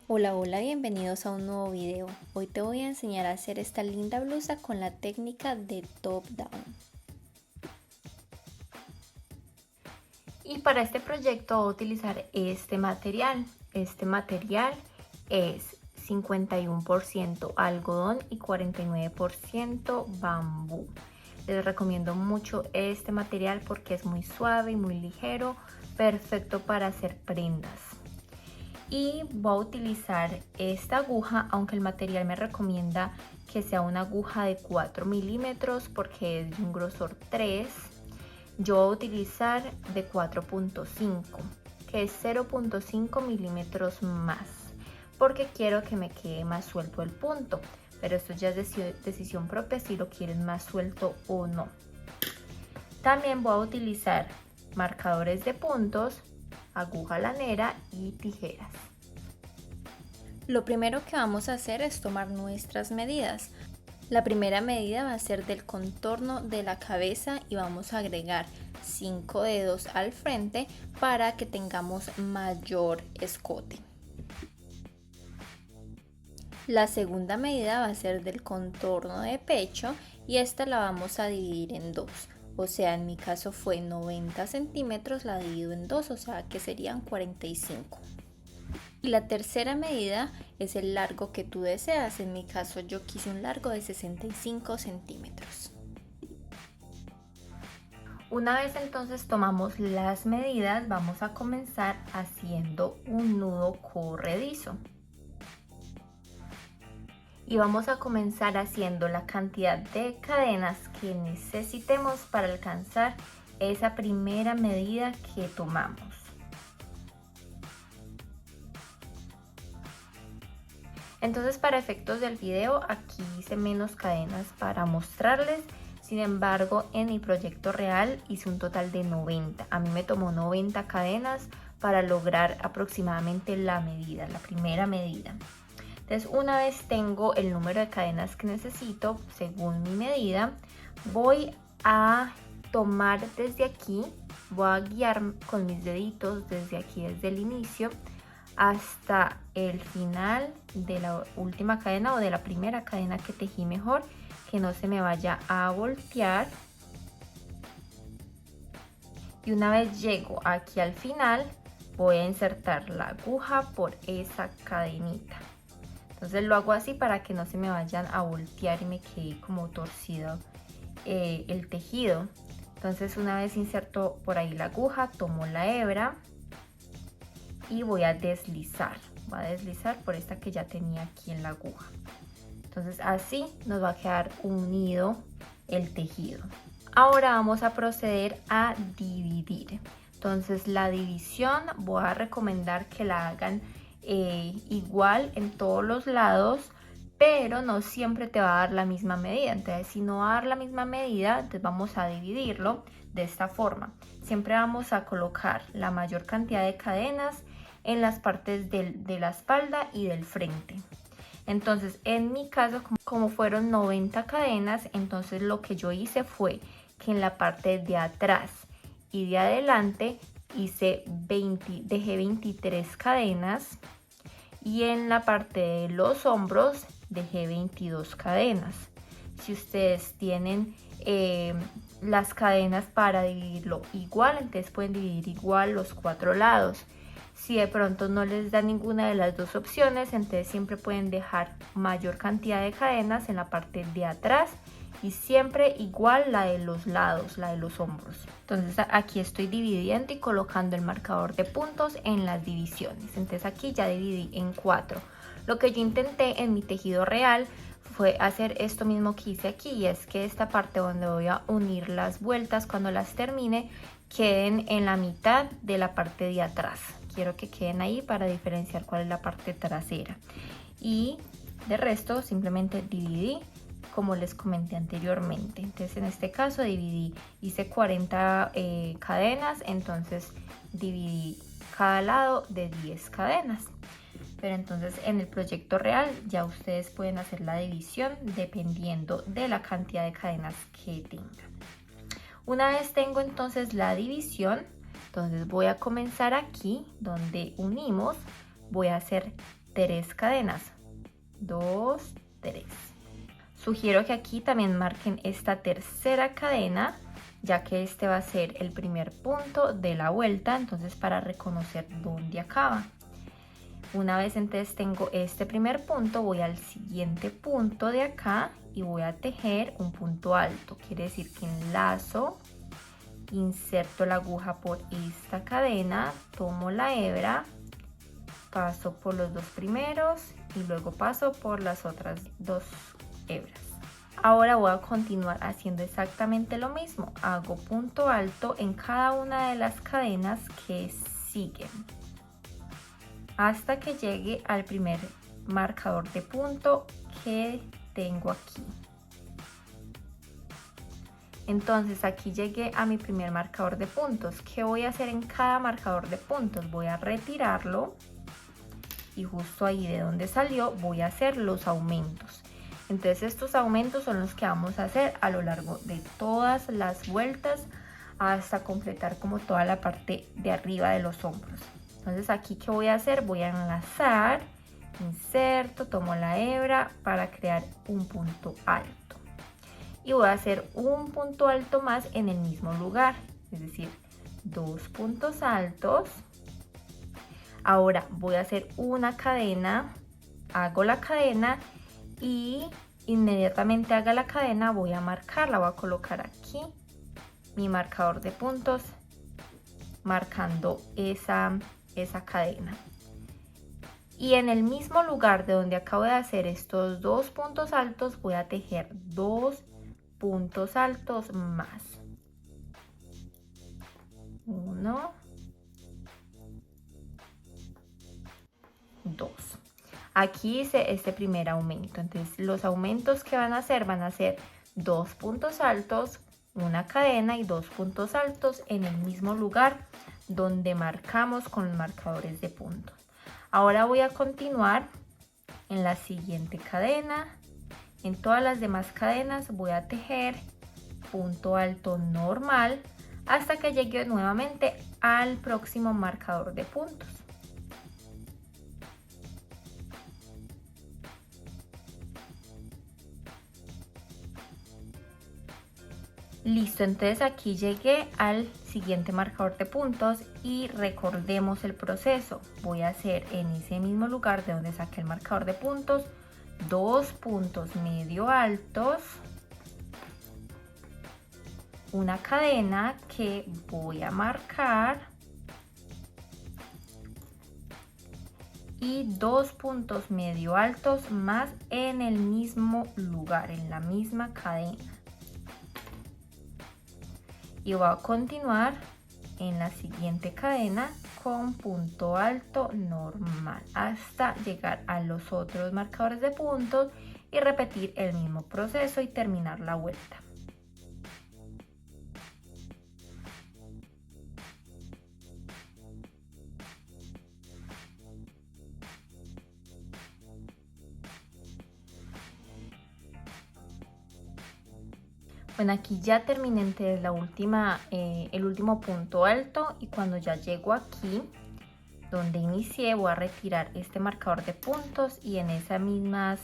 Hola, hola, bienvenidos a un nuevo video. Hoy te voy a enseñar a hacer esta linda blusa con la técnica de top down. Y para este proyecto voy a utilizar este material. Este material es 51% algodón y 49% bambú. Les recomiendo mucho este material porque es muy suave y muy ligero, perfecto para hacer prendas. Y voy a utilizar esta aguja, aunque el material me recomienda que sea una aguja de 4 milímetros porque es de un grosor 3. Yo voy a utilizar de 4.5, que es 0.5 milímetros más, porque quiero que me quede más suelto el punto, pero esto ya es decisión propia si lo quieren más suelto o no. También voy a utilizar marcadores de puntos, aguja lanera y tijeras. Lo primero que vamos a hacer es tomar nuestras medidas. La primera medida va a ser del contorno de la cabeza y vamos a agregar 5 dedos al frente para que tengamos mayor escote. La segunda medida va a ser del contorno de pecho y esta la vamos a dividir en dos. O sea, en mi caso fue 90 centímetros, la divido en dos, o sea que serían 45. Y la tercera medida es el largo que tú deseas. En mi caso yo quise un largo de 65 centímetros. Una vez entonces tomamos las medidas, vamos a comenzar haciendo un nudo corredizo. Y vamos a comenzar haciendo la cantidad de cadenas que necesitemos para alcanzar esa primera medida que tomamos. Entonces, para efectos del video, aquí hice menos cadenas para mostrarles. Sin embargo, en mi proyecto real hice un total de 90. A mí me tomó 90 cadenas para lograr aproximadamente la medida, la primera medida. Entonces, una vez tengo el número de cadenas que necesito según mi medida, voy a tomar desde aquí, voy a guiar con mis deditos desde aquí, desde el inicio hasta el final de la última cadena o de la primera cadena que tejí, mejor que no se me vaya a voltear. Y una vez llego aquí al final, voy a insertar la aguja por esa cadenita. Entonces lo hago así para que no se me vayan a voltear y me quede como torcido el tejido. Entonces una vez inserto por ahí la aguja, tomo la hebra y voy a deslizar por esta que ya tenía aquí en la aguja. Entonces así nos va a quedar unido el tejido. Ahora vamos a proceder a dividir. Entonces la división voy a recomendar que la hagan igual en todos los lados, pero no siempre te va a dar la misma medida. Entonces si no va a dar la misma medida, entonces vamos a dividirlo de esta forma. Siempre vamos a colocar la mayor cantidad de cadenas en las partes de la espalda y del frente. Entonces en mi caso, como fueron 90 cadenas, entonces lo que yo hice fue que en la parte de atrás y de adelante dejé 23 cadenas y en la parte de los hombros dejé 22 cadenas. Si ustedes tienen las cadenas para dividirlo igual, entonces pueden dividir igual los 4 lados. Si de pronto no les da ninguna de las dos opciones, entonces siempre pueden dejar mayor cantidad de cadenas en la parte de atrás y siempre igual la de los lados, la de los hombros. Entonces aquí estoy dividiendo y colocando el marcador de puntos en las divisiones. Entonces aquí ya dividí en 4. Lo que yo intenté en mi tejido real fue hacer esto mismo que hice aquí, y es que esta parte donde voy a unir las vueltas, cuando las termine, queden en la mitad de la parte de atrás. Quiero que queden ahí para diferenciar cuál es la parte trasera. Y de resto simplemente dividí como les comenté anteriormente. Entonces en este caso hice 40 cadenas, entonces dividí cada lado de 10 cadenas. Pero entonces en el proyecto real ya ustedes pueden hacer la división dependiendo de la cantidad de cadenas que tengan. Una vez tengo entonces la división, entonces voy a comenzar aquí donde unimos, voy a hacer 3 cadenas, 2, 3. Sugiero que aquí también marquen esta tercera cadena, ya que este va a ser el primer punto de la vuelta, entonces para reconocer dónde acaba. Una vez entonces tengo este primer punto, voy al siguiente punto de acá y voy a tejer un punto alto. Quiere decir que enlazo, inserto la aguja por esta cadena, tomo la hebra, paso por los dos primeros y luego paso por las otras dos hebras. Ahora voy a continuar haciendo exactamente lo mismo. Hago punto alto en cada una de las cadenas que siguen hasta que llegue al primer marcador de punto que tengo aquí. Entonces aquí llegué a mi primer marcador de puntos. ¿Qué voy a hacer en cada marcador de puntos? Voy a retirarlo y justo ahí de donde salió voy a hacer los aumentos. Entonces estos aumentos son los que vamos a hacer a lo largo de todas las vueltas hasta completar como toda la parte de arriba de los hombros. Entonces aquí, ¿qué voy a hacer? Voy a enlazar, inserto, tomo la hebra para crear un punto alto. Y voy a hacer un punto alto más en el mismo lugar, es decir, 2 puntos altos. Ahora voy a hacer una cadena, hago la cadena y inmediatamente haga la cadena voy a marcarla, voy a colocar aquí mi marcador de puntos marcando esa cadena. Y en el mismo lugar de donde acabo de hacer estos 2 puntos altos voy a tejer 2 puntos altos más. 1, 2. Aquí hice este primer aumento, entonces los aumentos que van a ser 2 puntos altos, una cadena y 2 puntos altos en el mismo lugar donde marcamos con los marcadores de puntos. Ahora voy a continuar en la siguiente cadena. En todas las demás cadenas voy a tejer punto alto normal hasta que llegue nuevamente al próximo marcador de puntos. Listo, entonces aquí llegué al siguiente marcador de puntos y recordemos el proceso. Voy a hacer en ese mismo lugar de donde saqué el marcador de puntos 2 puntos medio altos, una cadena que voy a marcar y 2 puntos medio altos más en el mismo lugar, en la misma cadena. Y voy a continuar en la siguiente cadena con punto alto normal hasta llegar a los otros marcadores de puntos y repetir el mismo proceso y terminar la vuelta. Bueno, aquí ya terminé entonces el último punto alto y cuando ya llego aquí donde inicié voy a retirar este marcador de puntos y en esa misma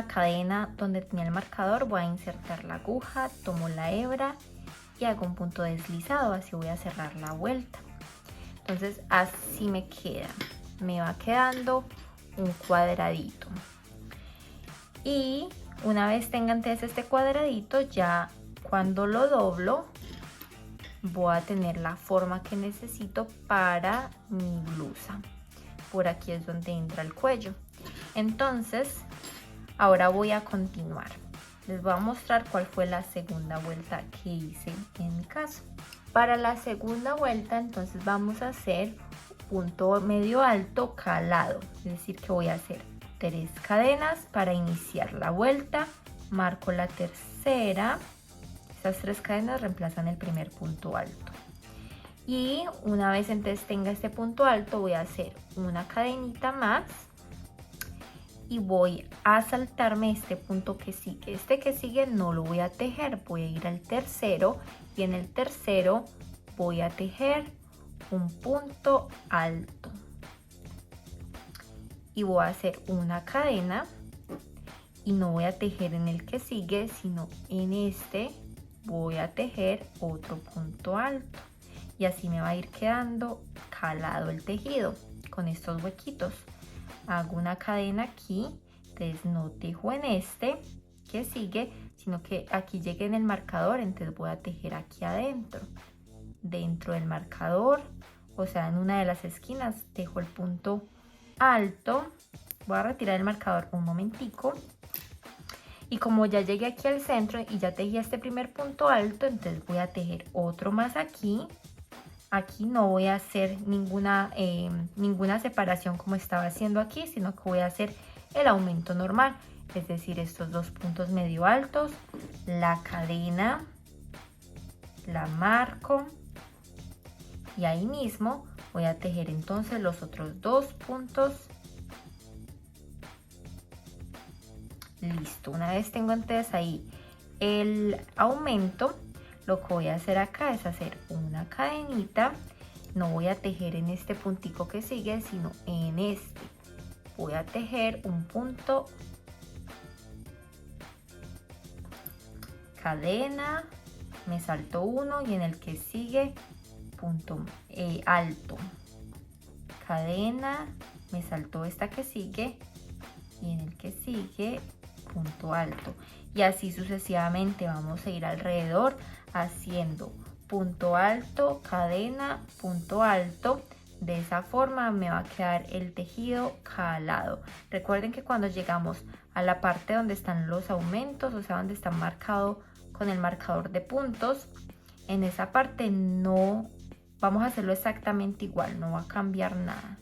cadena donde tenía el marcador voy a insertar la aguja, tomo la hebra y hago un punto deslizado, así voy a cerrar la vuelta. Entonces así me va quedando un cuadradito. Y una vez tenga entonces este cuadradito, ya cuando lo doblo voy a tener la forma que necesito para mi blusa. Por aquí es donde entra el cuello. Entonces ahora voy a continuar. Les voy a mostrar cuál fue la segunda vuelta que hice en mi caso. Para la segunda vuelta entonces vamos a hacer punto medio alto calado, es decir que voy a hacer 3 cadenas para iniciar la vuelta, marco la tercera, estas 3 cadenas reemplazan el primer punto alto y una vez entonces tenga este punto alto voy a hacer una cadenita más y voy a saltarme este punto que sigue. Este que sigue no lo voy a tejer, voy a ir al tercero y en el tercero voy a tejer un punto alto. y voy a hacer una cadena y no voy a tejer en el que sigue, sino en este voy a tejer otro punto alto y así me va a ir quedando calado el tejido con estos huequitos. Hago una cadena aquí, entonces no tejo en este que sigue, sino que aquí llegué en el marcador, entonces voy a tejer aquí adentro, dentro del marcador, o sea, en una de las esquinas tejo el punto alto. Voy a retirar el marcador un momentico. Y como ya llegué aquí al centro y ya tejí este primer punto alto, entonces voy a tejer otro más aquí. Aquí no voy a hacer ninguna separación como estaba haciendo aquí, sino que voy a hacer el aumento normal. Es decir, estos dos puntos medio altos, la cadena, la marco y ahí mismo voy a tejer entonces los otros dos puntos. Listo, una vez tengo entonces ahí el aumento, lo que voy a hacer acá es hacer una cadenita. No voy a tejer en este puntico que sigue, sino en este. Voy a tejer un punto, cadena, me salto uno y en el que sigue punto alto, cadena, me salto esta que sigue y en el que sigue punto alto, y así sucesivamente vamos a ir alrededor haciendo punto alto, cadena, punto alto. De esa forma me va a quedar el tejido calado. Recuerden que cuando llegamos a la parte donde están los aumentos, o sea, donde está marcado con el marcador de puntos, en esa parte no vamos a hacerlo exactamente igual, no va a cambiar nada.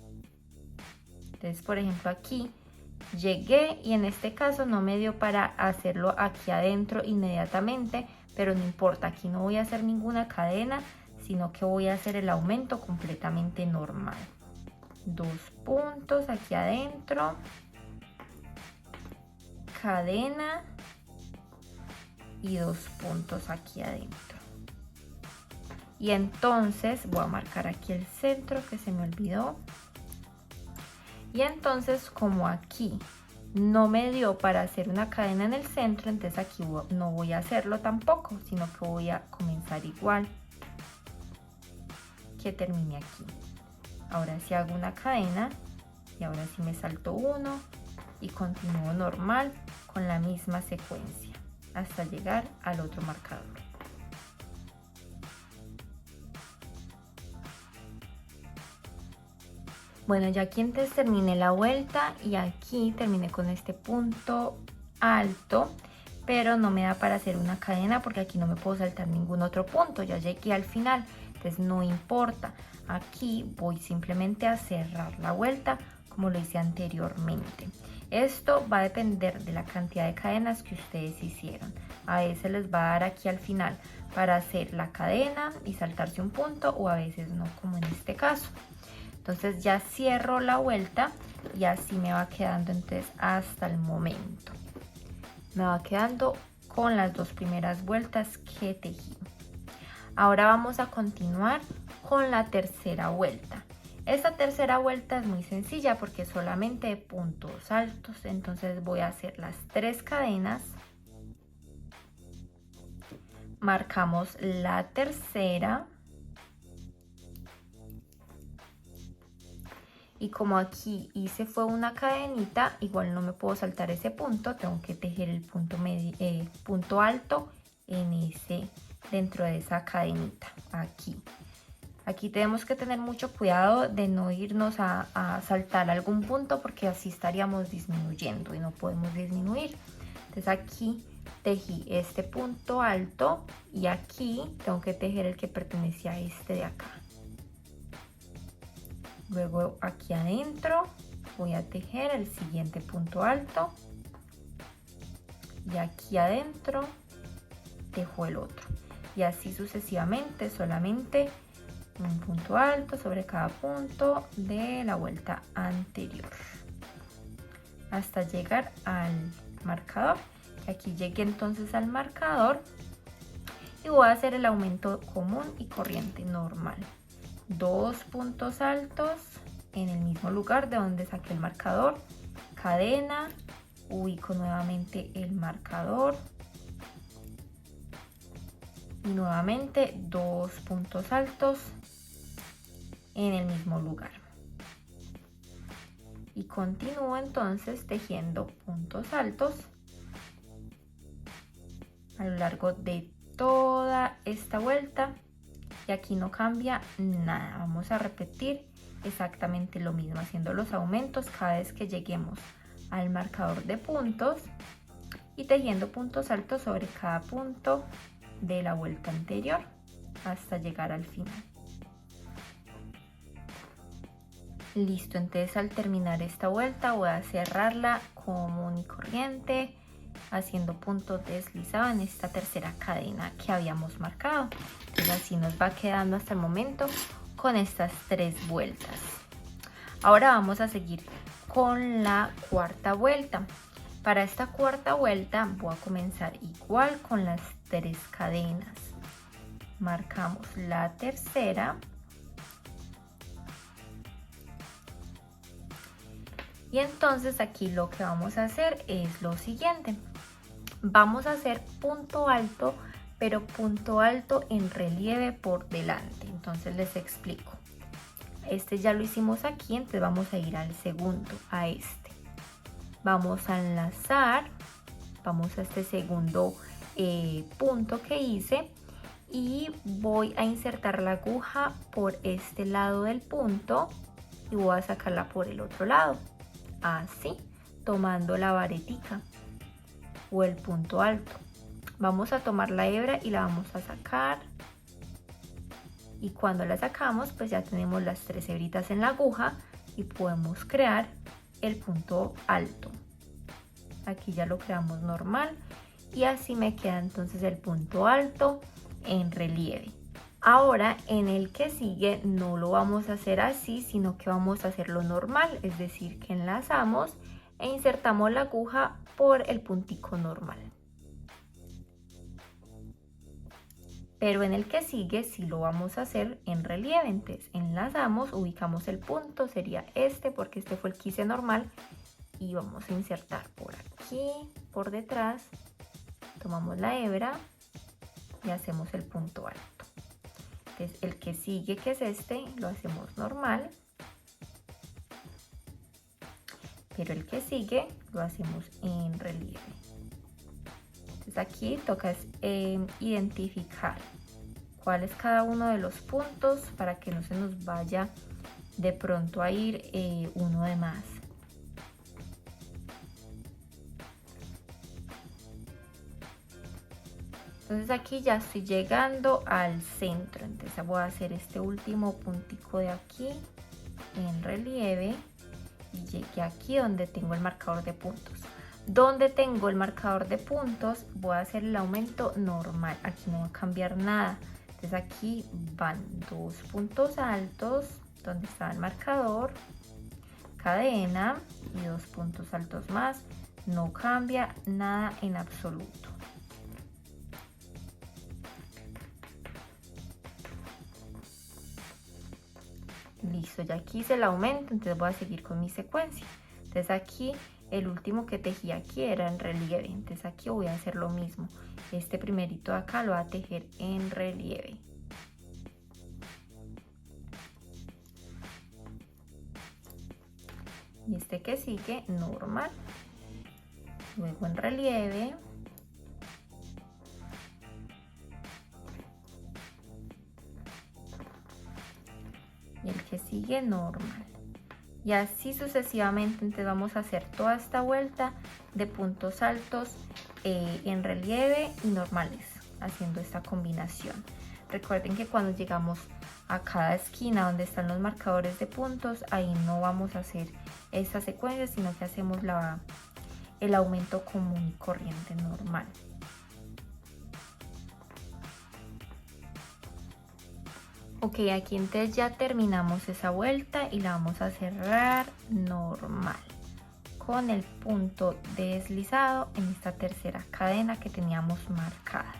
Entonces, por ejemplo, aquí llegué y en este caso no me dio para hacerlo aquí adentro inmediatamente, pero no importa, aquí no voy a hacer ninguna cadena, sino que voy a hacer el aumento completamente normal. Dos puntos aquí adentro, cadena y dos puntos aquí adentro. Y entonces voy a marcar aquí el centro que se me olvidó. Y entonces, como aquí no me dio para hacer una cadena en el centro, entonces aquí no voy a hacerlo tampoco, sino que voy a comenzar igual que termine aquí. Ahora sí hago una cadena y ahora sí me salto uno y continúo normal con la misma secuencia hasta llegar al otro marcador. Bueno, ya aquí entonces terminé la vuelta y aquí terminé con este punto alto, pero no me da para hacer una cadena porque aquí no me puedo saltar ningún otro punto, ya llegué al final, entonces no importa. Aquí voy simplemente a cerrar la vuelta como lo hice anteriormente. Esto va a depender de la cantidad de cadenas que ustedes hicieron. A veces les va a dar aquí al final para hacer la cadena y saltarse un punto, o a veces no, como en este caso. Entonces ya cierro la vuelta y así me va quedando entonces hasta el momento. Me va quedando con las dos primeras vueltas que tejí. Ahora vamos a continuar con la tercera vuelta. Esta tercera vuelta es muy sencilla porque solamente puntos altos. Entonces voy a hacer las 3 cadenas. Marcamos la tercera. Y como aquí hice fue una cadenita, igual no me puedo saltar ese punto, tengo que tejer el punto alto dentro de esa cadenita, aquí tenemos que tener mucho cuidado de no irnos a saltar algún punto, porque así estaríamos disminuyendo y no podemos disminuir. Entonces aquí tejí este punto alto y aquí tengo que tejer el que pertenece a este de acá. Luego aquí adentro voy a tejer el siguiente punto alto y aquí adentro tejo el otro, y así sucesivamente, solamente un punto alto sobre cada punto de la vuelta anterior hasta llegar al marcador. Aquí llegué entonces al marcador y voy a hacer el aumento común y corriente normal. 2 puntos altos en el mismo lugar de donde saqué el marcador, cadena, ubico nuevamente el marcador y nuevamente 2 puntos altos en el mismo lugar. Y continúo entonces tejiendo puntos altos a lo largo de toda esta vuelta y aquí no cambia nada. Vamos a repetir exactamente lo mismo, haciendo los aumentos cada vez que lleguemos al marcador de puntos y tejiendo puntos altos sobre cada punto de la vuelta anterior hasta llegar al final. Listo, entonces al terminar esta vuelta voy a cerrarla común y corriente, haciendo punto deslizado en esta tercera cadena que habíamos marcado. Entonces así nos va quedando hasta el momento con estas 3 vueltas. Ahora vamos a seguir con la cuarta vuelta. Para esta cuarta vuelta voy a comenzar igual con las 3 cadenas. Marcamos la tercera. Y entonces aquí lo que vamos a hacer es lo siguiente. Vamos a hacer punto alto, pero punto alto en relieve por delante. Entonces les explico. Este ya lo hicimos aquí, entonces vamos a ir al segundo, a este. Vamos a enlazar, vamos a este segundo punto que hice y voy a insertar la aguja por este lado del punto y voy a sacarla por el otro lado. Así, tomando la varetica o el punto alto. Vamos a tomar la hebra y la vamos a sacar. Y cuando la sacamos, pues ya tenemos las 3 hebritas en la aguja y podemos crear el punto alto. Aquí ya lo creamos normal y así me queda entonces el punto alto en relieve. Ahora en el que sigue no lo vamos a hacer así, sino que vamos a hacerlo normal, es decir, que enlazamos e insertamos la aguja por el puntico normal. Pero en el que sigue sí lo vamos a hacer en relieve, entonces enlazamos, ubicamos el punto, sería este porque este fue el que hice normal y vamos a insertar por aquí, por detrás, tomamos la hebra y hacemos el punto alto. Entonces el que sigue, que es este, lo hacemos normal, pero el que sigue lo hacemos en relieve. Entonces aquí toca identificar cuál es cada uno de los puntos para que no se nos vaya de pronto a ir uno de más. Entonces aquí ya estoy llegando al centro, entonces voy a hacer este último puntico de aquí en relieve y llegué aquí donde tengo el marcador de puntos. Donde tengo el marcador de puntos voy a hacer el aumento normal, aquí no va a cambiar nada. Entonces aquí van 2 puntos altos donde está el marcador, cadena y 2 puntos altos más, no cambia nada en absoluto. Listo, ya aquí hice el aumento, entonces voy a seguir con mi secuencia. Entonces aquí el último que tejí aquí era en relieve, entonces aquí voy a hacer lo mismo. Este primerito de acá lo voy a tejer en relieve. Y este que sigue normal, luego en relieve. Y el que sigue normal. Y así sucesivamente, entonces vamos a hacer toda esta vuelta de puntos altos en relieve y normales, haciendo esta combinación. Recuerden que cuando llegamos a cada esquina donde están los marcadores de puntos, ahí no vamos a hacer esta secuencia, sino que hacemos el aumento común y corriente normal. Ok, aquí entonces ya terminamos esa vuelta y la vamos a cerrar normal con el punto deslizado en esta tercera cadena que teníamos marcada.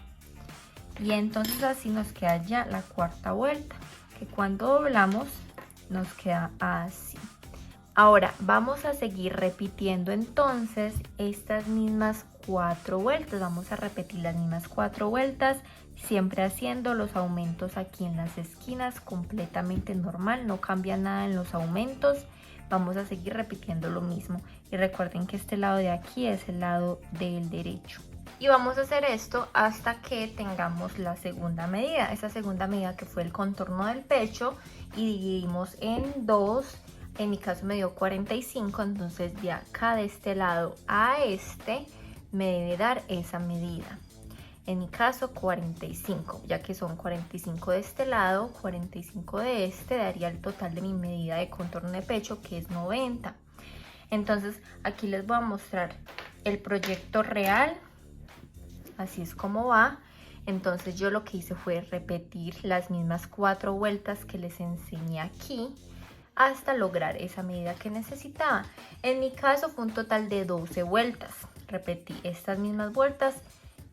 Y entonces así nos queda ya la cuarta vuelta, que cuando doblamos nos queda así. Ahora vamos a seguir repitiendo entonces estas mismas 4 vueltas. Vamos a repetir las mismas 4 vueltas, siempre haciendo los aumentos aquí en las esquinas completamente normal, no cambia nada en los aumentos. Vamos a seguir repitiendo lo mismo y recuerden que este lado de aquí es el lado del derecho. Y vamos a hacer esto hasta que tengamos la segunda medida. Esa segunda medida que fue el contorno del pecho y dividimos en 2. En mi caso me dio 45, entonces de acá de este lado a este me debe dar esa medida. En mi caso 45, ya que son 45 de este lado, 45 de este, daría el total de mi medida de contorno de pecho, que es 90. Entonces aquí les voy a mostrar el proyecto real, así es como va. Entonces yo lo que hice fue repetir las mismas 4 vueltas que les enseñé aquí, hasta lograr esa medida que necesitaba. En mi caso fue un total de 12 vueltas. Repetí estas mismas vueltas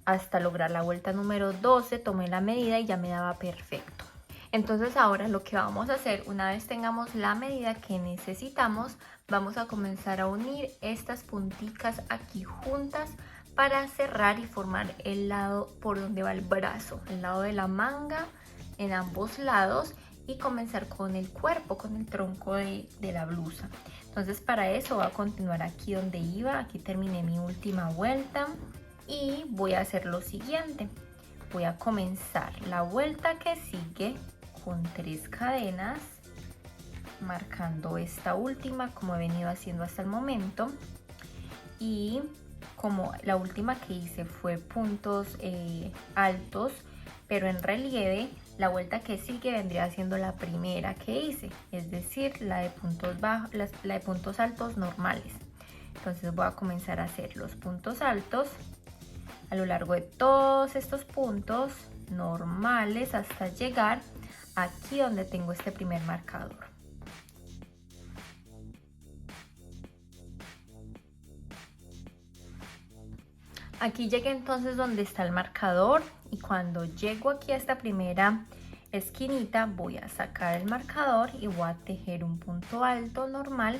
hasta lograr la vuelta número 12, tomé la medida y ya me daba perfecto. Entonces ahora lo que vamos a hacer, una vez tengamos la medida que necesitamos, vamos a comenzar a unir estas punticas aquí juntas para cerrar y formar el lado por donde va el brazo, el lado de la manga en ambos lados, y comenzar con el cuerpo, con el tronco de la blusa. Entonces para eso voy a continuar aquí donde iba, aquí terminé mi última vuelta y voy a hacer lo siguiente. Voy a comenzar la vuelta que sigue con 3 cadenas, marcando esta última como he venido haciendo hasta el momento, y como la última que hice fue puntos altos pero en relieve, la vuelta que sigue vendría siendo la primera que hice, es decir, la de puntos bajos, la de puntos altos normales. Entonces voy a comenzar a hacer los puntos altos a lo largo de todos estos puntos normales hasta llegar aquí donde tengo este primer marcador. Aquí llegué entonces donde está el marcador, y cuando llego aquí a esta primera esquinita voy a sacar el marcador y voy a tejer un punto alto normal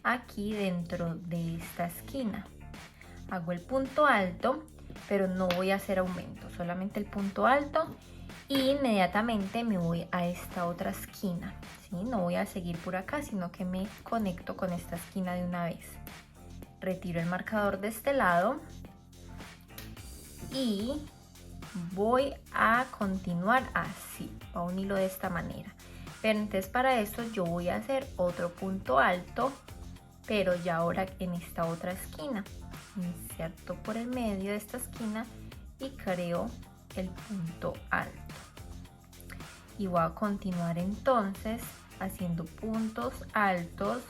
aquí dentro de esta esquina. Hago el punto alto, pero no voy a hacer aumento, solamente el punto alto, y inmediatamente me voy a esta otra esquina, ¿sí? No voy a seguir por acá, sino que me conecto con esta esquina de una vez. Retiro el marcador de este lado y voy a continuar así, a un hilo de esta manera. Pero entonces para eso yo voy a hacer otro punto alto, pero ya ahora en esta otra esquina. Inserto por el medio de esta esquina y creo el punto alto. Y voy a continuar entonces haciendo puntos altos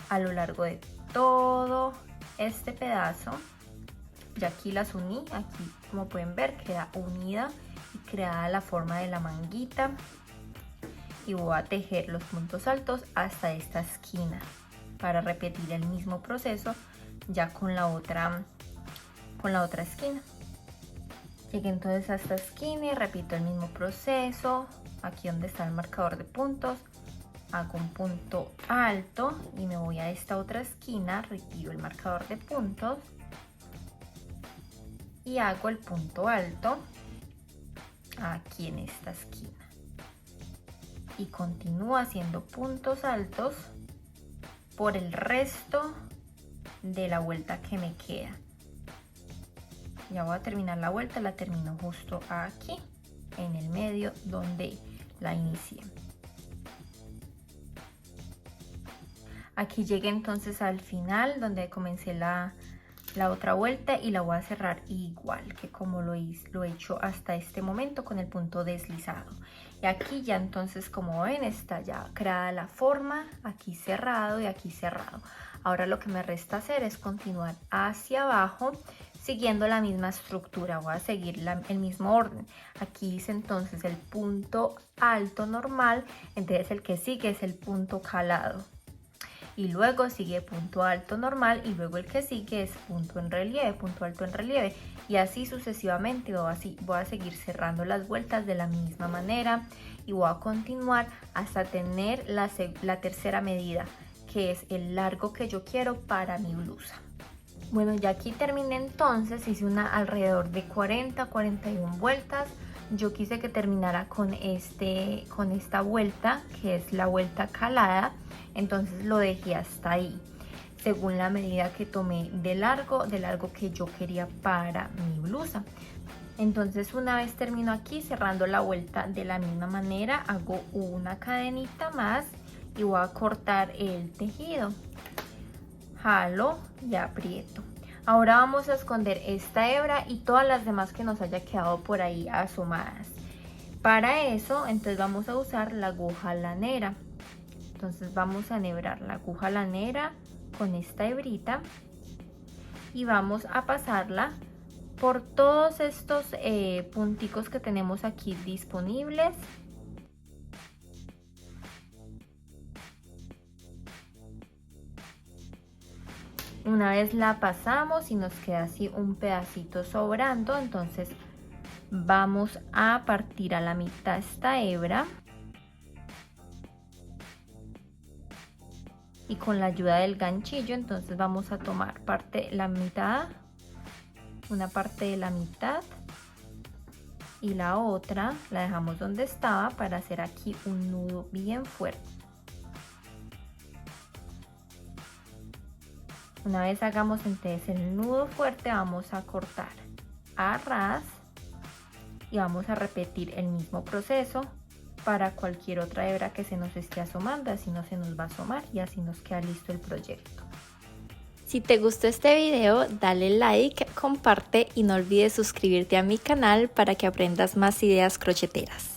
a lo largo de todo este pedazo. Ya aquí las uní, aquí como pueden ver queda unida y creada la forma de la manguita, y voy a tejer los puntos altos hasta esta esquina para repetir el mismo proceso ya con la otra esquina. Llegué entonces a esta esquina y repito el mismo proceso. Aquí donde está el marcador de puntos hago un punto alto y me voy a esta otra esquina, retiro el marcador de puntos y hago el punto alto aquí en esta esquina, y continúo haciendo puntos altos por el resto de la vuelta que me queda. Ya voy a terminar la vuelta, la termino justo aquí en el medio donde la inicié. Aquí llegué entonces al final donde comencé la otra vuelta, y la voy a cerrar igual que como lo he hecho hasta este momento con el punto deslizado. Y aquí ya entonces, como ven, está ya creada la forma, aquí cerrado y aquí cerrado. Ahora lo que me resta hacer es continuar hacia abajo siguiendo la misma estructura. Voy a seguir el mismo orden. Aquí hice entonces el punto alto normal, entonces el que sigue es el punto calado. y luego sigue punto alto normal y luego el que sigue es punto en relieve, punto alto en relieve, y así sucesivamente. Voy a seguir cerrando las vueltas de la misma manera y voy a continuar hasta tener la tercera medida, que es el largo que yo quiero para mi blusa. Bueno, ya aquí terminé, entonces hice alrededor de 41 vueltas. Yo quise que terminara con esta vuelta, que es la vuelta calada, entonces lo dejé hasta ahí, según la medida que tomé de largo que yo quería para mi blusa. Entonces una vez termino aquí cerrando la vuelta de la misma manera, hago una cadenita más y voy a cortar el tejido. Jalo y aprieto. Ahora vamos a esconder esta hebra y todas las demás que nos haya quedado por ahí asomadas. Para eso, entonces vamos a usar la aguja lanera. Entonces vamos a enhebrar la aguja lanera con esta hebrita y vamos a pasarla por todos estos punticos que tenemos aquí disponibles. Una vez la pasamos y nos queda así un pedacito sobrando, entonces vamos a partir a la mitad esta hebra y con la ayuda del ganchillo entonces vamos a tomar una parte de la mitad y la otra la dejamos donde estaba para hacer aquí un nudo bien fuerte. Una vez hagamos entonces el nudo fuerte, vamos a cortar a ras y vamos a repetir el mismo proceso para cualquier otra hebra que se nos esté asomando, así no se nos va a asomar y así nos queda listo el proyecto. Si te gustó este video, dale like, comparte y no olvides suscribirte a mi canal para que aprendas más ideas crocheteras.